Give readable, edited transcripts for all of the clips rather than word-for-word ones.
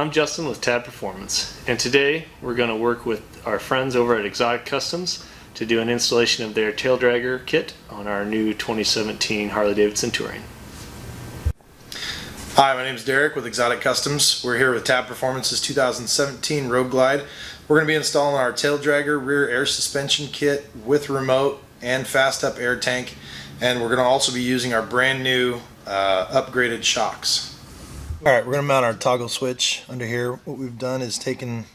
I'm Justin with Tab Performance, and today we're going to work with our friends over at Xotic Customs to do an installation of their Taildragger kit on our new 2017 Harley-Davidson Touring. Hi, my name is Derek with Xotic Customs. We're here with Tab Performance's 2017 Road Glide. We're going to be installing our Taildragger rear air suspension kit with remote and fast up air tank, and we're going to also be using our brand new upgraded shocks. Alright, we're going to mount our toggle switch under here. What we've done is taken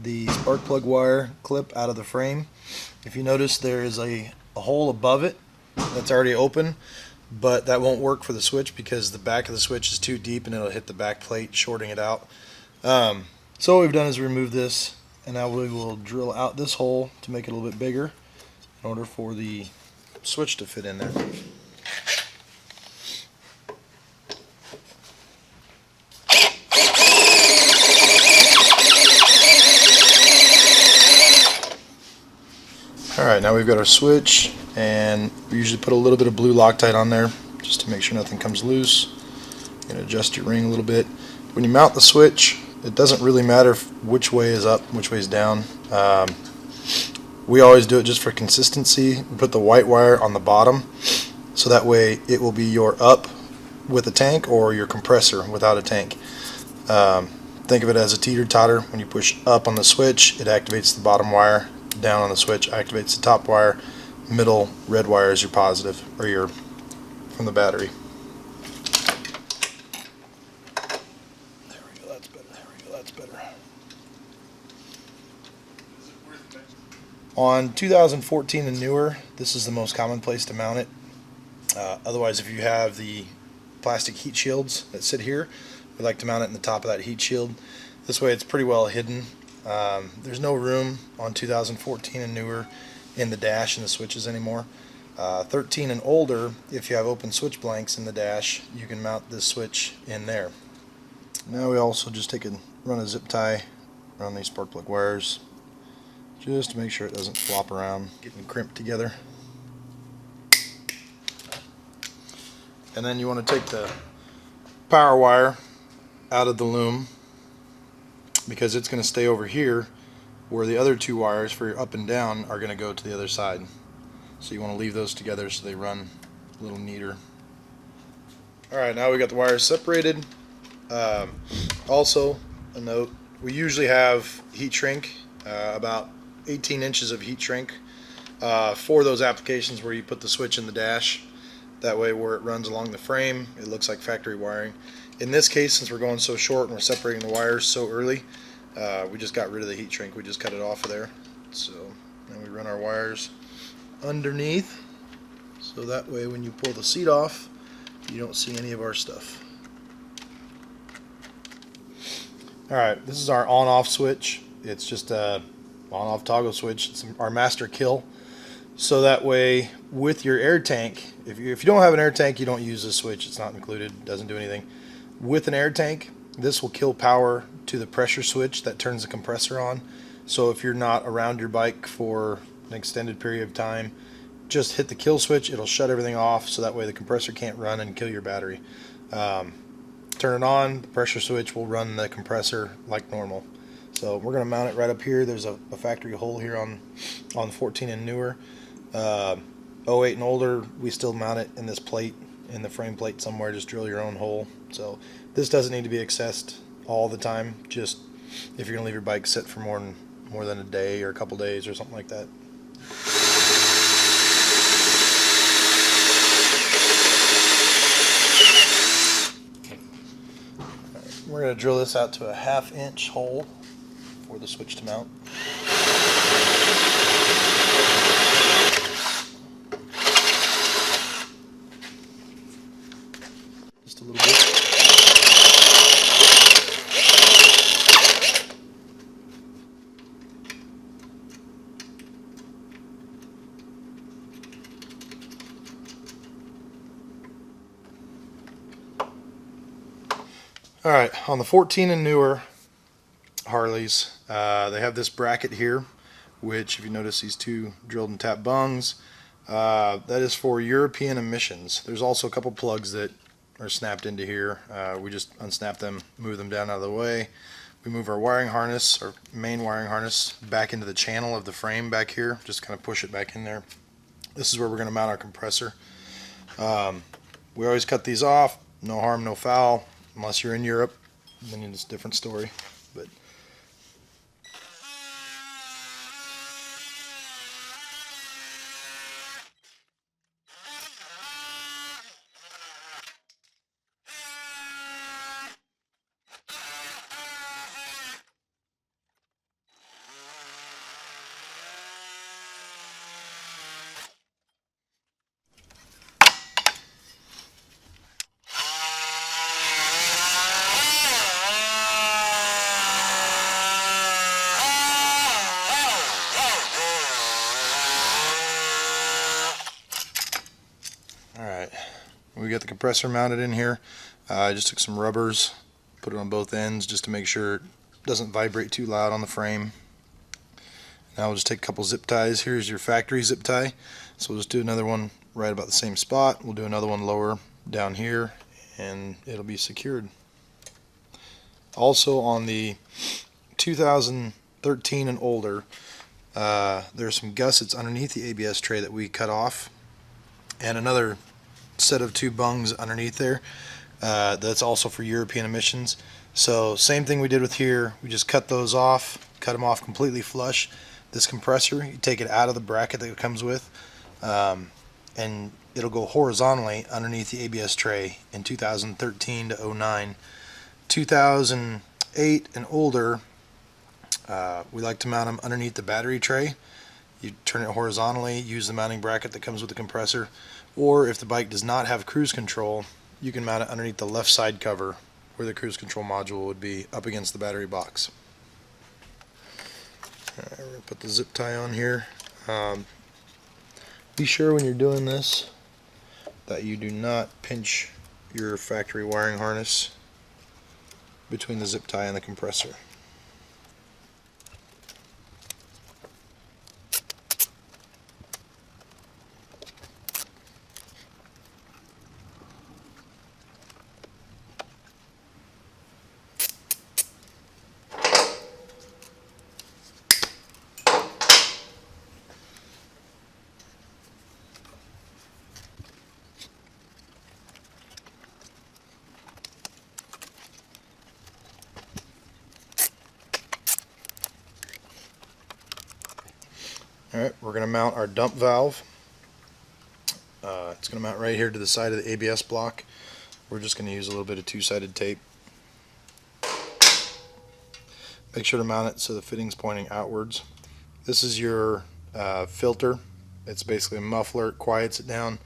the spark plug wire clip out of the frame. If you notice, there is a hole above it that's already open, but that won't work for the switch because the back of the switch is too deep and it'll hit the back plate, shorting it out. So what we've done is remove this, and now we will drill out this hole to make it a little bit bigger in order for the switch to fit in there. Alright, now we've got our switch, and we usually put a little bit of blue Loctite on there just to make sure nothing comes loose. You can adjust your ring a little bit. When you mount the switch, it doesn't really matter which way is up, which way is down. We always do it just for consistency. We put the white wire on the bottom, so that way it will be your up with a tank or your compressor without a tank. Think of it as a teeter-totter. When you push up on the switch, it activates the bottom wire. Down on the switch activates the top wire. Middle red wire is your positive, or your from the battery. There we go, that's better. There we go, that's better. On 2014 and newer, this is the most common place to mount it. Otherwise, if you have the plastic heat shields that sit here, we like to mount it in the top of that heat shield. This way it's pretty well hidden. There's no room on 2014 and newer in the dash and the switches anymore. 13 and older, if you have open switch blanks in the dash, you can mount this switch in there. Now we also just run a zip tie around these spark plug wires just to make sure it doesn't flop around, getting crimped together. And then you want to take the power wire out of the loom, because it's going to stay over here where the other two wires for your up and down are going to go to the other side. So you want to leave those together so they run a little neater. Alright, now we got the wires separated. Also, a note, we usually have heat shrink, about 18 inches of heat shrink for those applications where you put the switch in the dash. That way where it runs along the frame, it looks like factory wiring. In this case, since we're going so short and we're separating the wires so early, we just got rid of the heat shrink. We just cut it off of there. So then we run our wires underneath, so that way when you pull the seat off, you don't see any of our stuff. Alright, this is our on-off switch. It's just a on-off toggle switch. It's our master kill. So that way with your air tank, if you don't have an air tank, you don't use this switch. It's not included, doesn't do anything. With an air tank, this will kill power to the pressure switch that turns the compressor on. So if you're not around your bike for an extended period of time, just hit the kill switch. It'll shut everything off, so that way the compressor can't run and kill your battery. Turn it on, the pressure switch will run the compressor like normal. So we're going to mount it right up here. There's a factory hole here on 14 and newer. 08 and older, we still mount it in this plate, in the frame plate somewhere. Just drill your own hole. So this doesn't need to be accessed all the time, just if you're going to leave your bike sit for more than a day or a couple days or something like that. Right, we're going to drill this out to a 1/2 inch hole for the switch to mount. Just a little bit. Alright, on the 14 and newer Harleys, they have this bracket here, which if you notice these two drilled and tapped bungs, that is for European emissions. There's also a couple plugs that are snapped into here. We just unsnap them, move them down out of the way. we move our wiring harness, our main wiring harness, back into the channel of the frame back here. Just kind of push it back in there. This is where we're going to mount our compressor. We always cut these off. No harm, no foul. Unless you're in Europe, then it's a different story. But alright, we got the compressor mounted in here. I just took some rubbers, put it on both ends just to make sure it doesn't vibrate too loud on the frame. Now we'll just take a couple zip ties. Here's your factory zip tie. So we'll just do another one right about the same spot. We'll do another one lower down here and it'll be secured. Also on the 2013 and older, there's some gussets underneath the ABS tray that we cut off, and another set of 2 bungs underneath there. That's also for European emissions. So same thing we did with here, we just cut those off, cut them off completely flush. This compressor, you take it out of the bracket that it comes with, and it'll go horizontally underneath the ABS tray in 2013 to 09. 2008 and older, we like to mount them underneath the battery tray. You turn it horizontally, use the mounting bracket that comes with the compressor, or if the bike does not have cruise control, you can mount it underneath the left side cover where the cruise control module would be up against the battery box. Alright, we're going to put the zip tie on here. Be sure when you're doing this that you do not pinch your factory wiring harness between the zip tie and the compressor. Alright, we're going to mount our dump valve. It's going to mount right here to the side of the ABS block. We're just going to use a little bit of 2-sided tape. Make sure to mount it so the fitting's pointing outwards. This is your filter. It's basically a muffler. It quiets it down,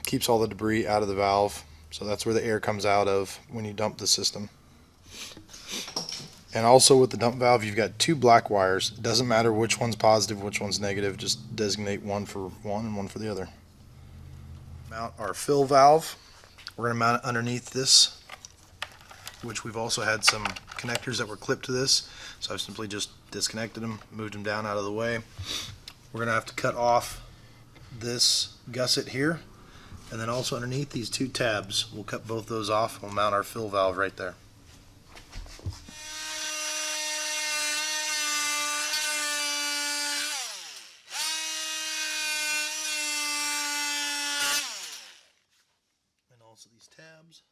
keeps all the debris out of the valve. So that's where the air comes out of when you dump the system. And also with the dump valve, you've got 2 black wires. It doesn't matter which one's positive, which one's negative. Just designate one for one and one for the other. Mount our fill valve. We're going to mount it underneath this, which we've also had some connectors that were clipped to this. So I've simply just disconnected them, moved them down out of the way. We're going to have to cut off this gusset here, and then also underneath these 2 tabs. We'll cut both those off. We'll mount our fill valve right there. Also these tabs.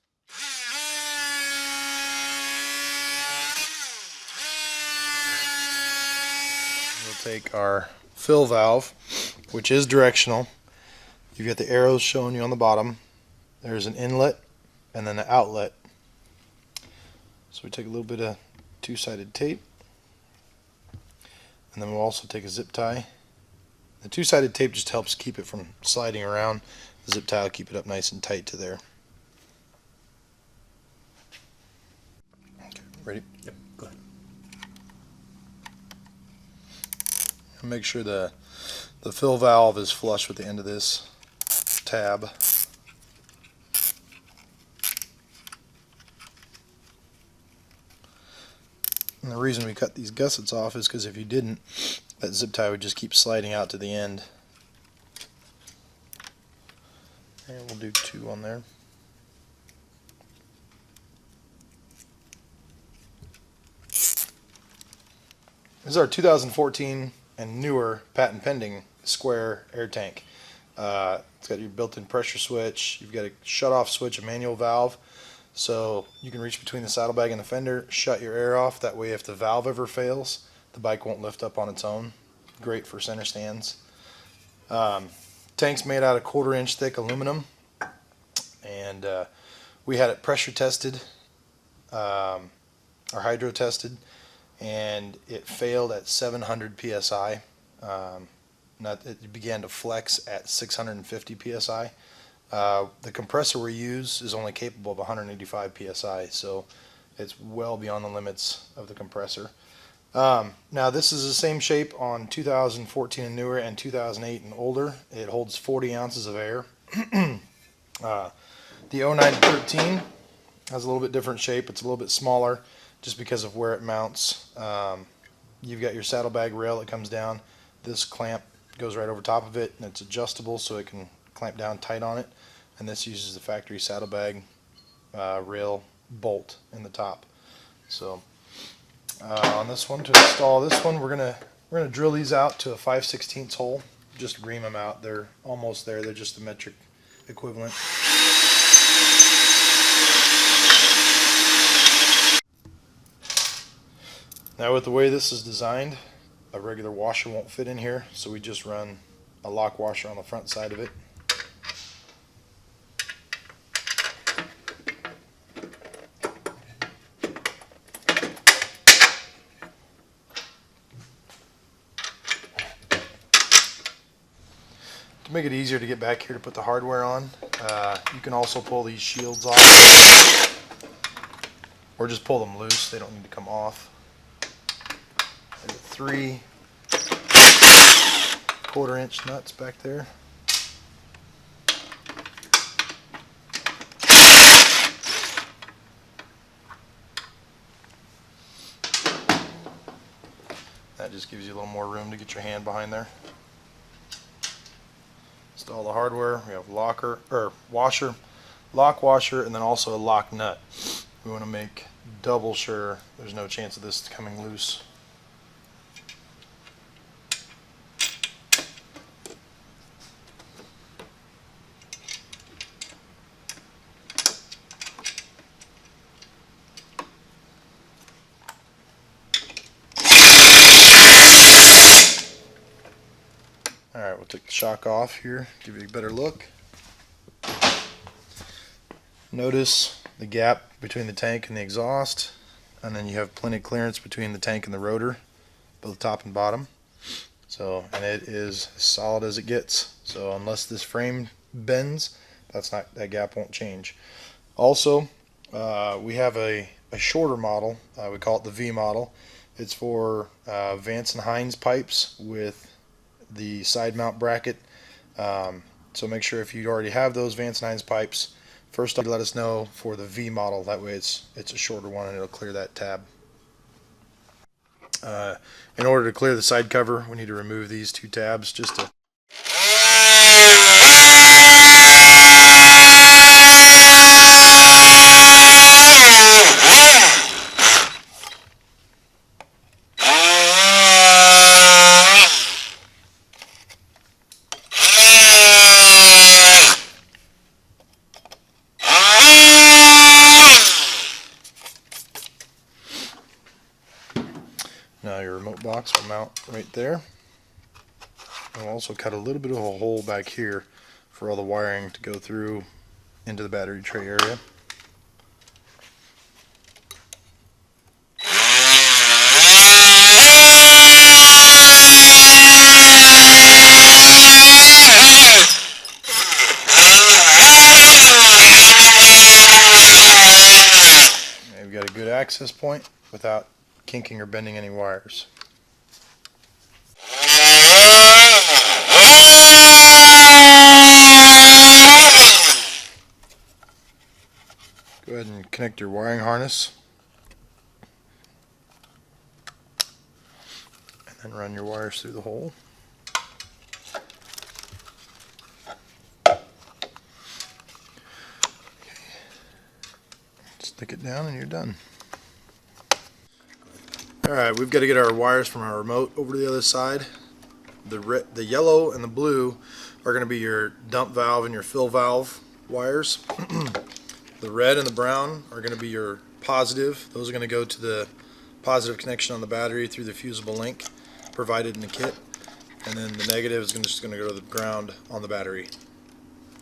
We'll take our fill valve, which is directional. You've got the arrows showing you on the bottom. There's an inlet and then an outlet. So we take a little bit of 2-sided tape, and then we'll also take a zip tie. The 2-sided tape just helps keep it from sliding around. The zip tie will keep it up nice and tight to there. Okay, ready? Yep, go ahead. And make sure the fill valve is flush with the end of this tab. And the reason we cut these gussets off is because if you didn't, that zip tie would just keep sliding out to the end. And we'll do 2 on there. This is our 2014 and newer patent pending square air tank. It's got your built-in pressure switch. You've got a shut-off switch, a manual valve, so you can reach between the saddlebag and the fender, shut your air off. That way if the valve ever fails, the bike won't lift up on its own. Great for center stands. Tank's made out of 1/4 inch thick aluminum, and we had it pressure tested, or hydro tested, and it failed at 700 psi. It began to flex at 650 psi. The compressor we use is only capable of 185 psi, so it's well beyond the limits of the compressor. Now this is the same shape on 2014 and newer and 2008 and older. It holds 40 ounces of air. The 0913 has a little bit different shape. It's a little bit smaller just because of where it mounts. You've got your saddlebag rail that comes down. This clamp goes right over top of it, and it's adjustable so it can clamp down tight on it. And this uses the factory saddlebag rail bolt in the top. So on this one, to install this one, we're gonna drill these out to a 5/16 hole. Just ream them out. They're almost there. They're just the metric equivalent. Now with the way this is designed, a regular washer won't fit in here, so we just run a lock washer on the front side of it. To make it easier to get back here to put the hardware on, you can also pull these shields off, or just pull them loose. They don't need to come off. I got 3 1/4 inch nuts back there. That just gives you a little more room to get your hand behind there. Install the hardware. We have washer, lock washer, and then also a lock nut. We want to make double sure there's no chance of this coming loose. Alright, we'll take the shock off here, give you a better look. Notice the gap between the tank and the exhaust, and then you have plenty of clearance between the tank and the rotor, both top and bottom. So, and it is as solid as it gets. So unless this frame bends, that gap won't change. Also, we have a shorter model. We call it the V model. It's for Vance and Hines pipes with the side mount bracket. So make sure if you already have those Vance and Hines pipes, first let us know for the V model. That way it's a shorter one and it'll clear that tab. In order to clear the side cover, we need to remove these 2 tabs just to Now your remote box will mount right there. And we'll also cut a little bit of a hole back here for all the wiring to go through into the battery tray area. And we've got a good access point without kinking or bending any wires. Go ahead and connect your wiring harness and then run your wires through the hole. Stick it down and you're done. Alright, we've got to get our wires from our remote over to the other side. The yellow and the blue are going to be your dump valve and your fill valve wires. The red and the brown are going to be your positive. Those are going to go to the positive connection on the battery through the fusible link provided in the kit. And then the negative is just going to go to the ground on the battery.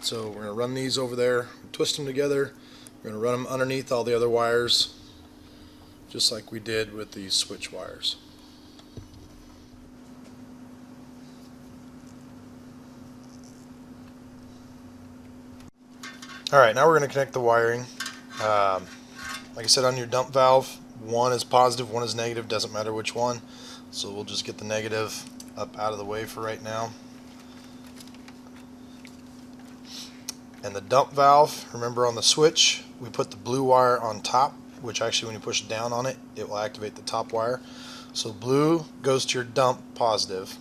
So we're going to run these over there, twist them together. We're going to run them underneath all the other wires, just like we did with these switch wires. Alright, now we're going to connect the wiring. Like I said, on your dump valve, one is positive, one is negative, doesn't matter which one. So we'll just get the negative up out of the way for right now. And the dump valve, remember on the switch, we put the blue wire on top, which actually when you push down on it, it will activate the top wire. So blue goes to your dump positive.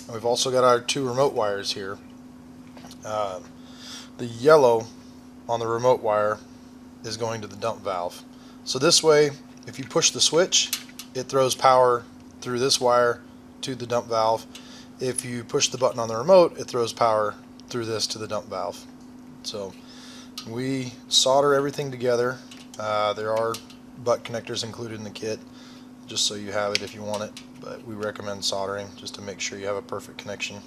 And we've also got our two remote wires here. The yellow on the remote wire is going to the dump valve. So this way, if you push the switch, it throws power through this wire to the dump valve. If you push the button on the remote, it throws power through this to the dump valve. So we solder everything together. There are butt connectors included in the kit, just so you have it if you want it, but we recommend soldering just to make sure you have a perfect connection.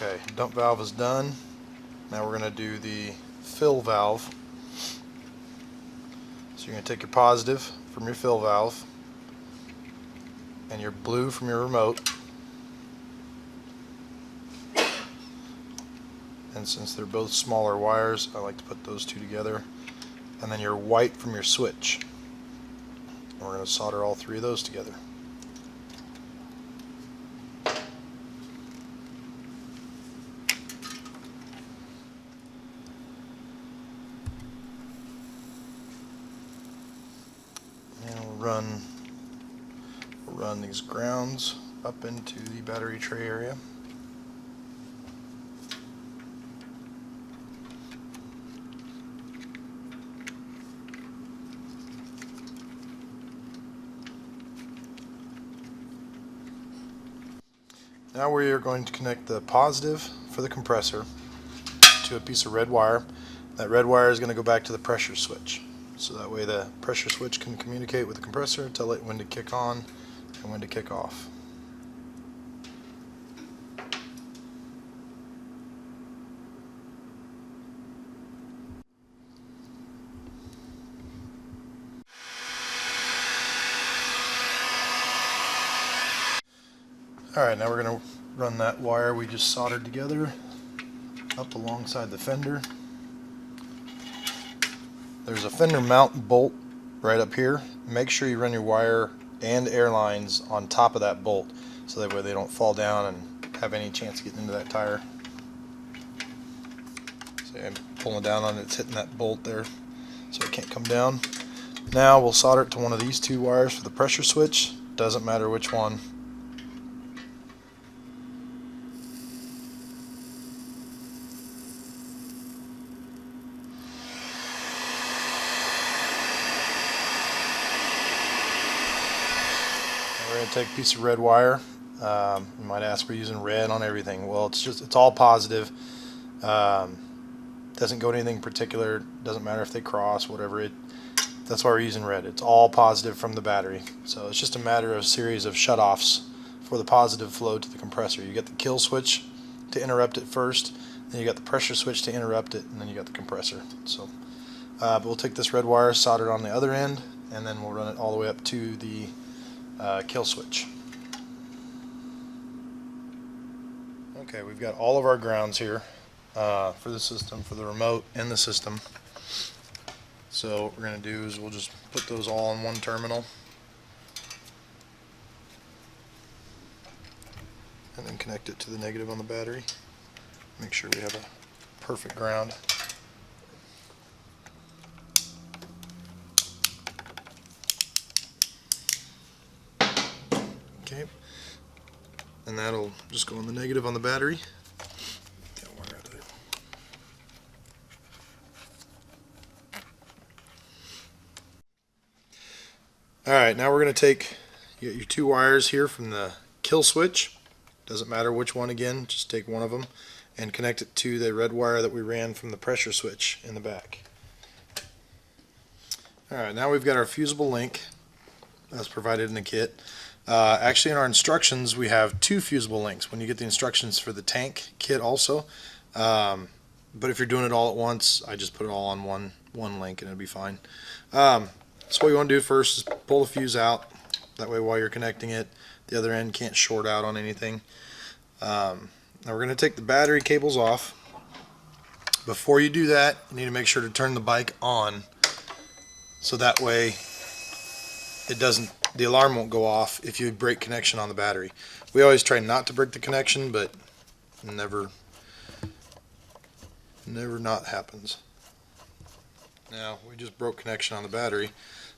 Okay, dump valve is done. Now we're going to do the fill valve. So you're going to take your positive from your fill valve and your blue from your remote. And since they're both smaller wires, I like to put those two together. And then your white from your switch. And we're going to solder all three of those together. We'll run these grounds up into the battery tray area. Now we are going to connect the positive for the compressor to a piece of red wire. That red wire is going to go back to the pressure switch. So that way the pressure switch can communicate with the compressor, tell it when to kick on and when to kick off. Alright, now we're going to run that wire we just soldered together up alongside the fender. There's a fender mount bolt right up here. Make sure you run your wire and air lines on top of that bolt so that way they don't fall down and have any chance of getting into that tire. See, I'm pulling down on it, it's hitting that bolt there so it can't come down. Now we'll solder it to one of these two wires for the pressure switch. Doesn't matter which one. We're going to take a piece of red wire. You might ask, we're using red on everything. Well, it's all positive. Doesn't go to anything particular. Doesn't matter if they cross, whatever. That's why we're using red. It's all positive from the battery. So it's just a matter of a series of shutoffs for the positive flow to the compressor. You get the kill switch to interrupt it first, then you got the pressure switch to interrupt it, and then you got the compressor. So, but we'll take this red wire, solder it on the other end, and then we'll run it all the way up to the kill switch. Okay, we've got all of our grounds here. for the system, for the remote and the system. So what we're going to do is we'll just put those all on one terminal and then connect it to the negative on the battery. Make sure we have a perfect ground. Okay, and that'll just go on the negative on the battery. Alright, now we're going to take you got your two wires here from the kill switch. Doesn't matter which one, again, just take one of them and connect it to the red wire that we ran from the pressure switch in the back. Alright, now we've got our fusible link that's provided in the kit. Actually, in our instructions we have two fusible links when you get the instructions for the tank kit also. But if you're doing it all at once, I just put it all on one link and it'll be fine. So what you want to do first is pull the fuse out. That way while you're connecting it, the other end can't short out on anything. Now we're going to take the battery cables off. Before you do that, you need to make sure to turn the bike on, so that way the alarm won't go off if you break connection on the battery. We always try not to break the connection, but never not happens. Now we just broke connection on the battery,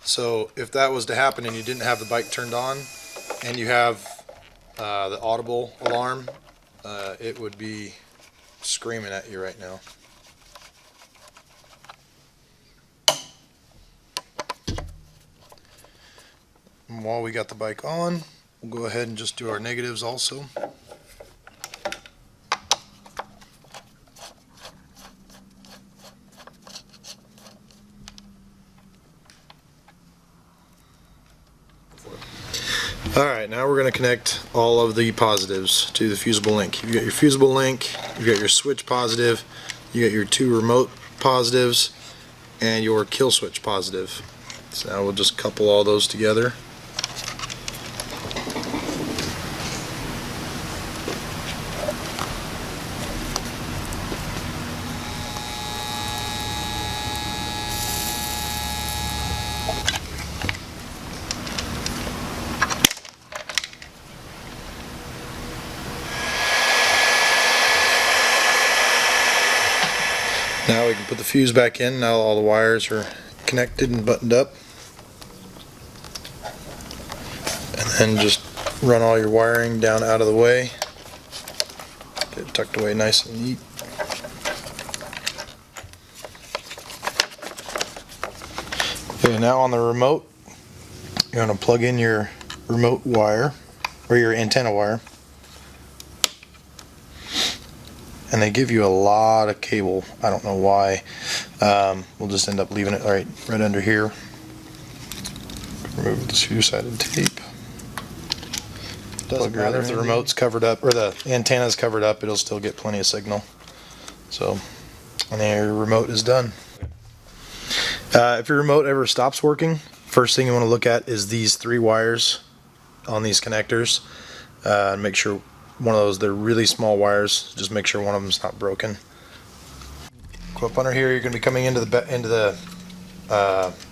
so if that was to happen and you didn't have the bike turned on and you have the audible alarm, it would be screaming at you right now. And while we got the bike on, we'll go ahead and just do our negatives also. Alright, now we're going to connect all of the positives to the fusible link. You've got your fusible link, you've got your switch positive, you got your two remote positives, and your kill switch positive. So now we'll just couple all those together. Now we can put the fuse back in. Now all the wires are connected and buttoned up. And then just run all your wiring down out of the way. Get it tucked away nice and neat. Okay, now on the remote, you're going to plug in your remote wire, or your antenna wire. And they give you a lot of cable. I don't know why. We'll just end up leaving it right under here. Remove the two-sided tape. Doesn't matter if the remote's covered up or the antenna's covered up, it'll still get plenty of signal. So, and then your remote is done. If your remote ever stops working, first thing you want to look at is these three wires on these connectors. Make sure one of those, they're really small wires, just make sure one of them's not broken. Go up under here, you're going to be coming into the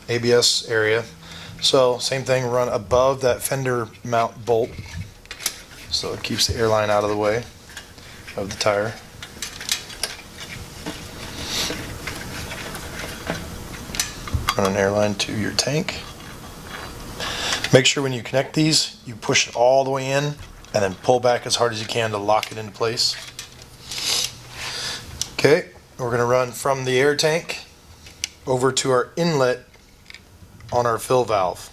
ABS area. So same thing, run above that fender mount bolt so it keeps the airline out of the way of the tire. Run an airline to your tank. Make sure when you connect these, you push it all the way in and then pull back as hard as you can to lock it into place. Okay, we're going to run from the air tank over to our inlet on our fill valve.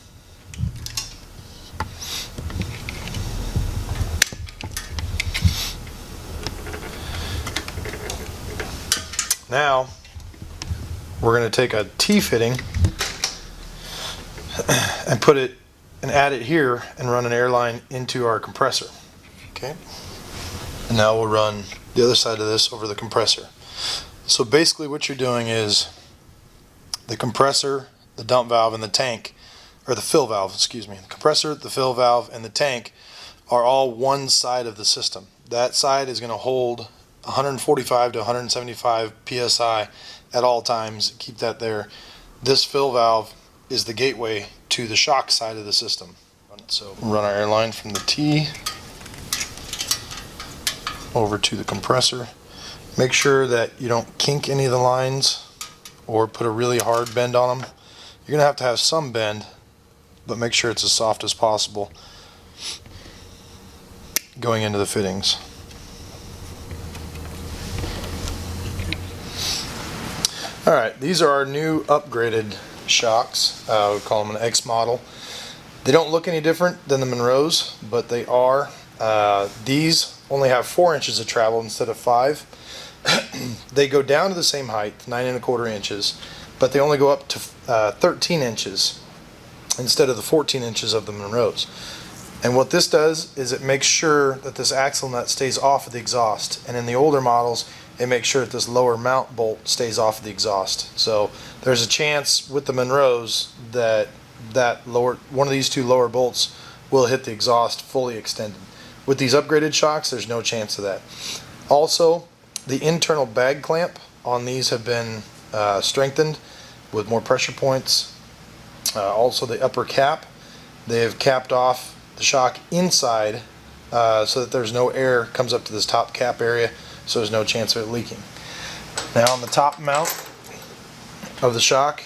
Now we're going to take a T-fitting and put it and add it here and run an airline into our compressor. Okay, and now we'll run the other side of this over the compressor. So basically what you're doing is the compressor, the dump valve, and the tank, or the fill valve, excuse me, the compressor, the fill valve, and the tank are all one side of the system. That side is going to hold 145 to 175 psi at all times. Keep that there. This fill valve is the gateway to the shock side of the system. So we'll run our airline from the T over to the compressor. Make sure that you don't kink any of the lines or put a really hard bend on them. You're going to have some bend, but make sure it's as soft as possible going into the fittings. Alright, these are our new upgraded shocks. We call them an X model. They don't look any different than the Monroes, but they are. These only have 4 inches of travel instead of 5. They go down to the same height, 9¼ inches, but they only go up to 13 inches instead of the 14 inches of the Monroes. And what this does is it makes sure that this axle nut stays off of the exhaust. And in the older models, it makes sure that this lower mount bolt stays off of the exhaust. So there's a chance with the Monroes that one of these two lower bolts will hit the exhaust fully extended. With these upgraded shocks, there's no chance of that. Also, the internal bag clamp on these have been strengthened with more pressure points. Also, the upper cap, they have capped off the shock inside so that there's no air comes up to this top cap area, so there's no chance of it leaking. Now on the top mount of the shock,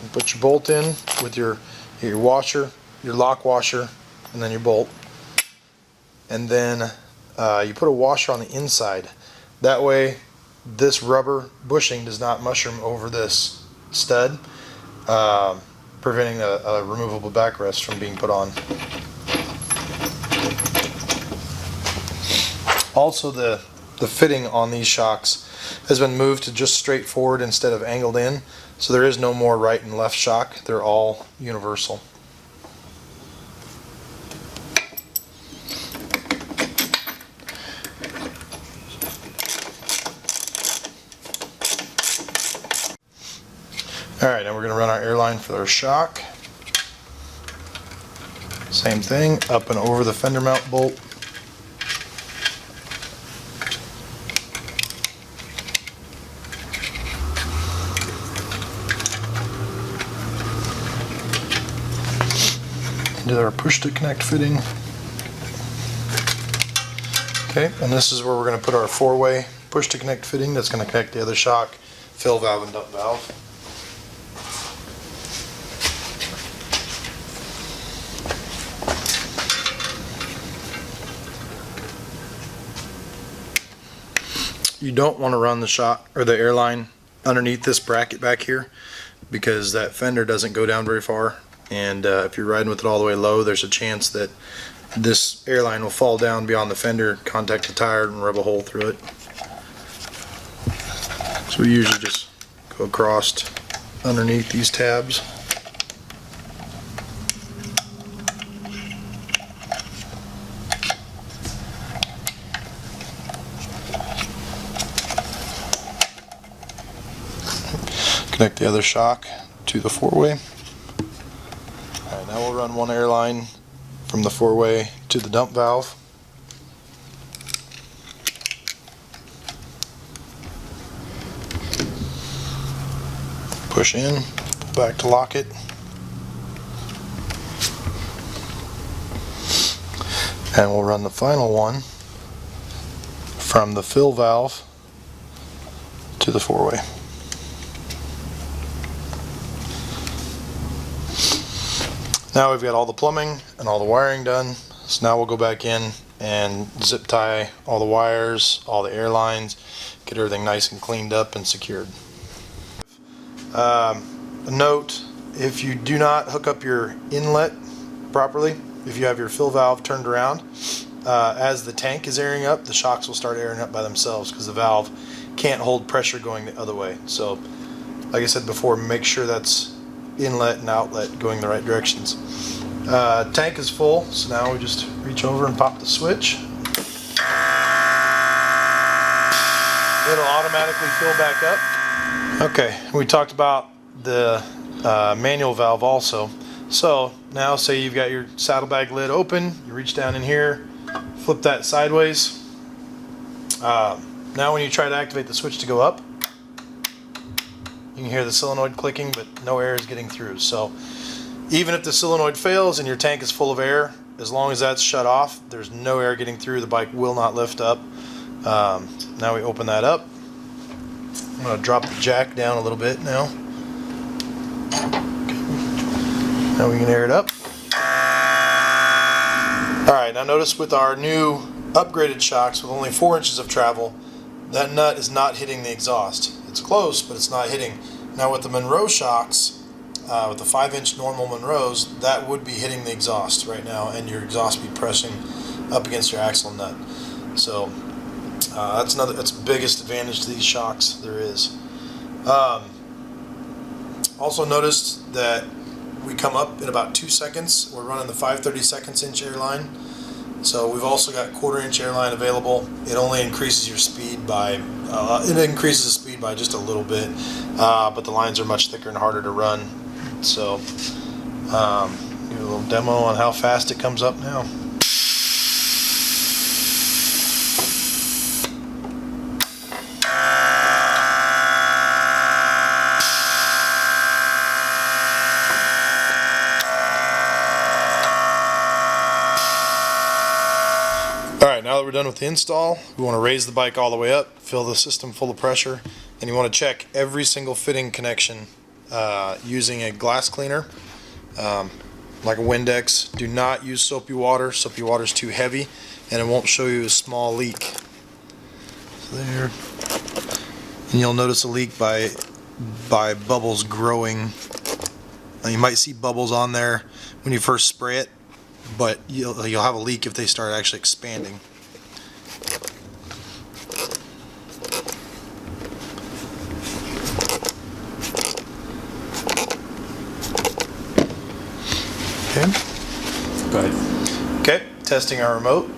you put your bolt in with your washer, your lock washer, and then your bolt. And then you put a washer on the inside. That way this rubber bushing does not mushroom over this stud, preventing a removable backrest from being put on. Also, the fitting on these shocks has been moved to just straight forward instead of angled in, so there is no more right and left shock. They're all universal. Alright, now we're going to run our airline for our shock. Same thing, up and over the fender mount bolt. Into our push to connect fitting. Okay, and this is where we're going to put our 4-way push to connect fitting that's going to connect the other shock, fill valve, and dump valve. You don't want to run the shock or the airline underneath this bracket back here, because that fender doesn't go down very far, and if you're riding with it all the way low, there's a chance that this airline will fall down beyond the fender, contact the tire, and rub a hole through it. So we usually just go across underneath these tabs. Connect the other shock to the 4-way. Alright, now we'll run one airline from the 4-way to the dump valve. Push in, pull back to lock it. And we'll run the final one from the fill valve to the 4-way. Now we've got all the plumbing and all the wiring done, so now we'll go back in and zip tie all the wires, all the airlines, get everything nice and cleaned up and secured. A note, if you do not hook up your inlet properly, if you have your fill valve turned around, as the tank is airing up, the shocks will start airing up by themselves because the valve can't hold pressure going the other way. So, like I said before, make sure that's inlet and outlet going the right directions. Tank is full, so now we just reach over and pop the switch. It'll automatically fill back up. Okay, we talked about the manual valve also. So now say you've got your saddlebag lid open, you reach down in here, flip that sideways. Now when you try to activate the switch to go up, you can hear the solenoid clicking, but no air is getting through. So even if the solenoid fails and your tank is full of air, as long as that's shut off, there's no air getting through, the bike will not lift up. Now we open that up. I'm going to drop the jack down a little bit now. Now we can air it up. Alright, now notice with our new upgraded shocks with only 4 inches of travel, that nut is not hitting the exhaust. It's close, but it's not hitting. Now with the Monroe shocks, with the 5-inch normal Monroes, that would be hitting the exhaust right now, and your exhaust would be pressing up against your axle nut. So that's the biggest advantage to these shocks there is. Also noticed that we come up in about 2 seconds. We're running the 5/32 inch airline. So we've also got 1/4 inch airline available. It only increases your speed by just a little bit, but the lines are much thicker and harder to run. So do a little demo on how fast it comes up now. Alright, now that we're done with the install, we want to raise the bike all the way up, fill the system full of pressure, and you want to check every single fitting connection using a glass cleaner, like a Windex. Do not use soapy water. Soapy water is too heavy and it won't show you a small leak. So there. And you'll notice a leak by bubbles growing. Now you might see bubbles on there when you first spray it, but you'll have a leak if they start actually expanding. Okay. Go ahead. Okay, testing our remote.